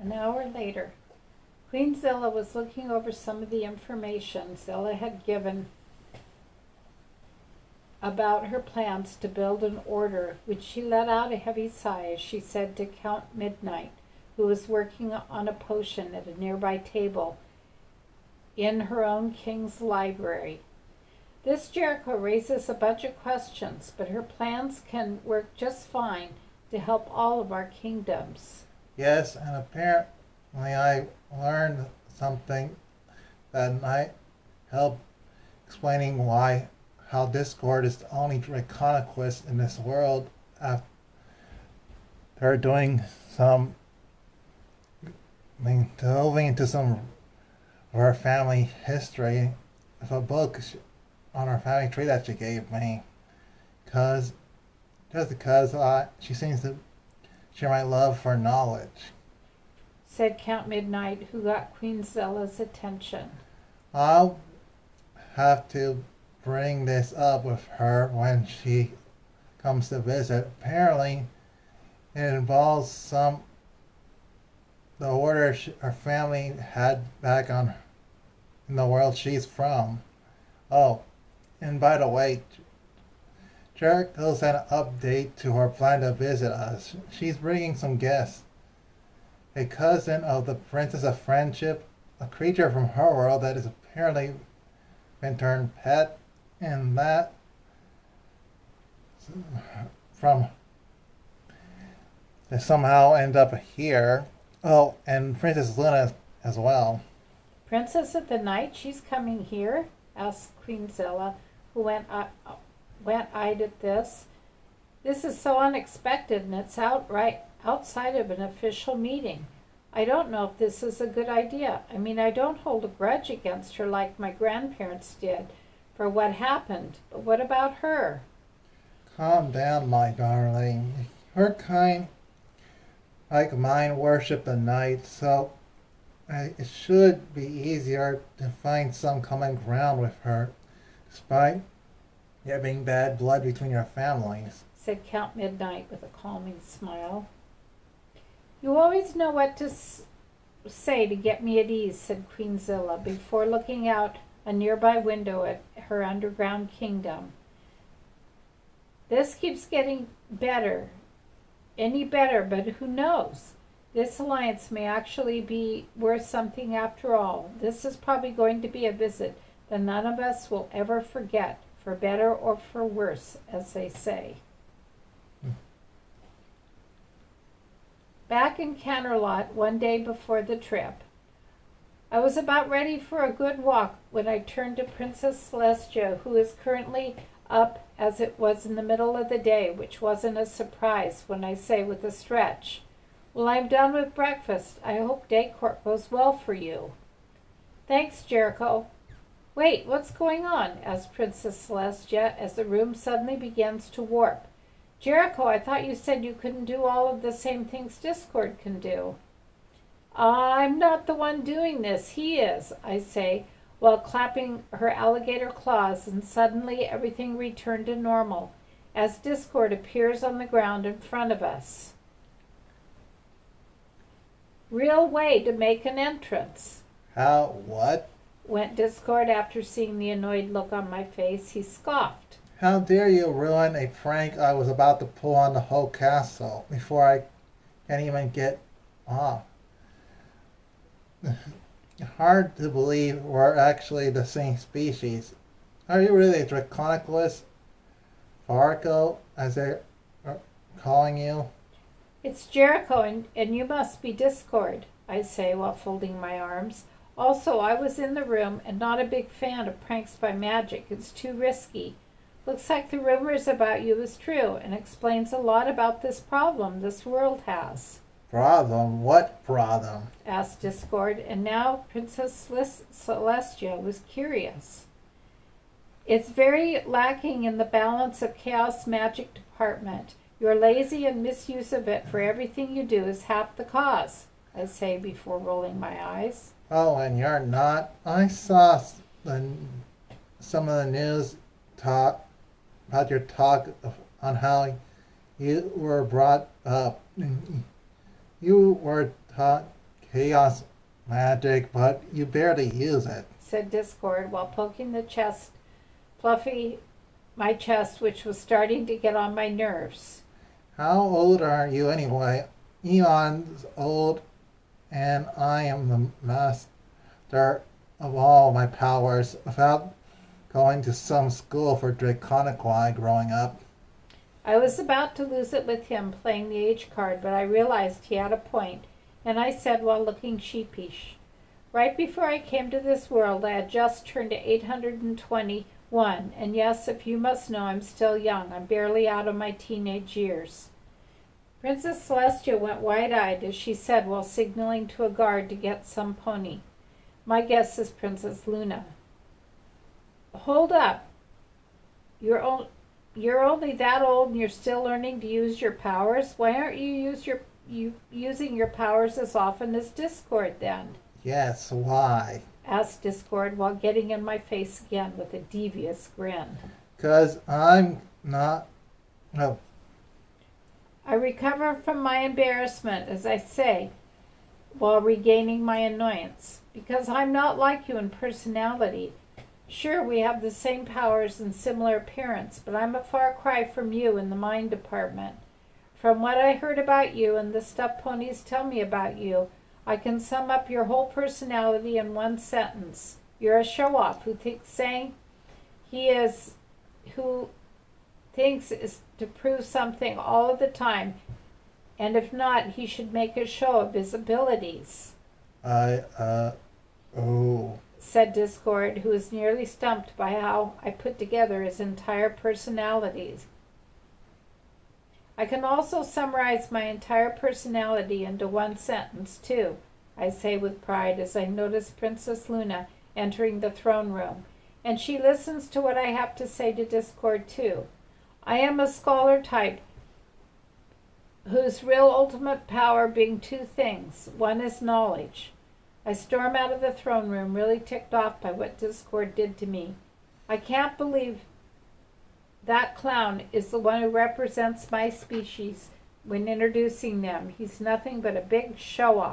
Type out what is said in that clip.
An hour later, Queen Zilla was looking over some of the information Zilla had given about her plans to build an order, which she let out a heavy sigh as she said to Count Midnight, who was working on a potion at a nearby table in her own king's library. This Jericho raises a bunch of questions, but her plans can work just fine to help all of our kingdoms. Yes, and apparently I learned something that might help explaining how Discord is the only Draconquest in this world after doing some delving into some of our family history of a book on our family tree that she gave me. Because she seems to share my love for knowledge, said Count Midnight, who got Queen Zella's attention. I'll have to bring this up with her when she comes to visit. Apparently, it involves the order her family had back in the world she's from. Oh, and by the way, Jericho sent an update to her plan to visit us. She's bringing some guests. A cousin of the Princess of Friendship, a creature from her world that has apparently been turned pet, and that they somehow end up here. Oh, and Princess Luna as well. Princess of the Night, she's coming here? Asked Queen Zilla, who went-eyed at this. This is so unexpected, and it's outside of an official meeting. I don't know if this is a good idea. I mean, I don't hold a grudge against her like my grandparents did for what happened, but what about her? Calm down, my darling. Her kind, like mine, worship the night, so it should be easier to find some common ground with her, despite there being bad blood between your families, said Count Midnight with a calming smile. You always know what to say to get me at ease, said Queen Zilla, before looking out a nearby window at her underground kingdom. This keeps getting any better, but who knows? This alliance may actually be worth something after all. This is probably going to be a visit that none of us will ever forget, for better or for worse, as they say. Back in Canterlot one day before the trip, I was about ready for a good walk when I turned to Princess Celestia, who is currently up as it was in the middle of the day, which wasn't a surprise when I say with a stretch. Well, I'm done with breakfast. I hope day court goes well for you. Thanks, Jericho. Wait, what's going on? Asked Princess Celestia as the room suddenly begins to warp. Jericho, I thought you said you couldn't do all of the same things Discord can do. I'm not the one doing this. He is, I say, while clapping her alligator claws, and suddenly everything returned to normal as Discord appears on the ground in front of us. Real way to make an entrance. How? What? Went Discord after seeing the annoyed look on my face. He scoffed. How dare you ruin a prank I was about to pull on the whole castle before I can even get off? Hard to believe we're actually the same species. Are you really a Draconquest Farco, as they're calling you? It's Jericho, and you must be Discord, I say while folding my arms. Also, I was in the room and not a big fan of pranks by magic. It's too risky. Looks like the rumors about you is true and explains a lot about this problem this world has. Problem? What problem? Asked Discord, and now Princess Celestia was curious. It's very lacking in the balance of chaos magic department. Your lazy and misuse of it for everything you do is half the cause, I say before rolling my eyes. Oh, and you're not? I saw some of the news talk about your talk on how you were brought up. You were taught chaos magic, but you barely use it. said Discord while poking my chest, which was starting to get on my nerves. How old are you anyway? Eons old, and I am the master of all my powers without going to some school for Draconiqui growing up. I was about to lose it with him playing the age card, but I realized he had a point, and I said while looking sheepish, right before I came to this world, I had just turned to 821, and yes, if you must know, I'm still young. I'm barely out of my teenage years. Princess Celestia went wide-eyed as she said while signaling to a guard to get some pony. My guess is Princess Luna. Hold up. You're only that old and you're still learning to use your powers? Why aren't you using your powers as often as Discord then? Yes, why? Asked Discord while getting in my face again with a devious grin. 'Cause I'm not... Oh, I recover from my embarrassment, as I say, while regaining my annoyance, because I'm not like you in personality. Sure, we have the same powers and similar appearance, but I'm a far cry from you in the mind department. From what I heard about you and the stuff ponies tell me about you, I can sum up your whole personality in one sentence. You're a show-off who thinks is to prove something all of the time, and if not, he should make a show of his abilities. Said Discord, who was nearly stumped by how I put together his entire personalities. I can also summarize my entire personality into one sentence, too, I say with pride as I notice Princess Luna entering the throne room, and she listens to what I have to say to Discord, too. I am a scholar type whose real ultimate power being two things. One is knowledge. I storm out of the throne room, really ticked off by what Discord did to me. I can't believe that clown is the one who represents my species when introducing them. He's nothing but a big show-off.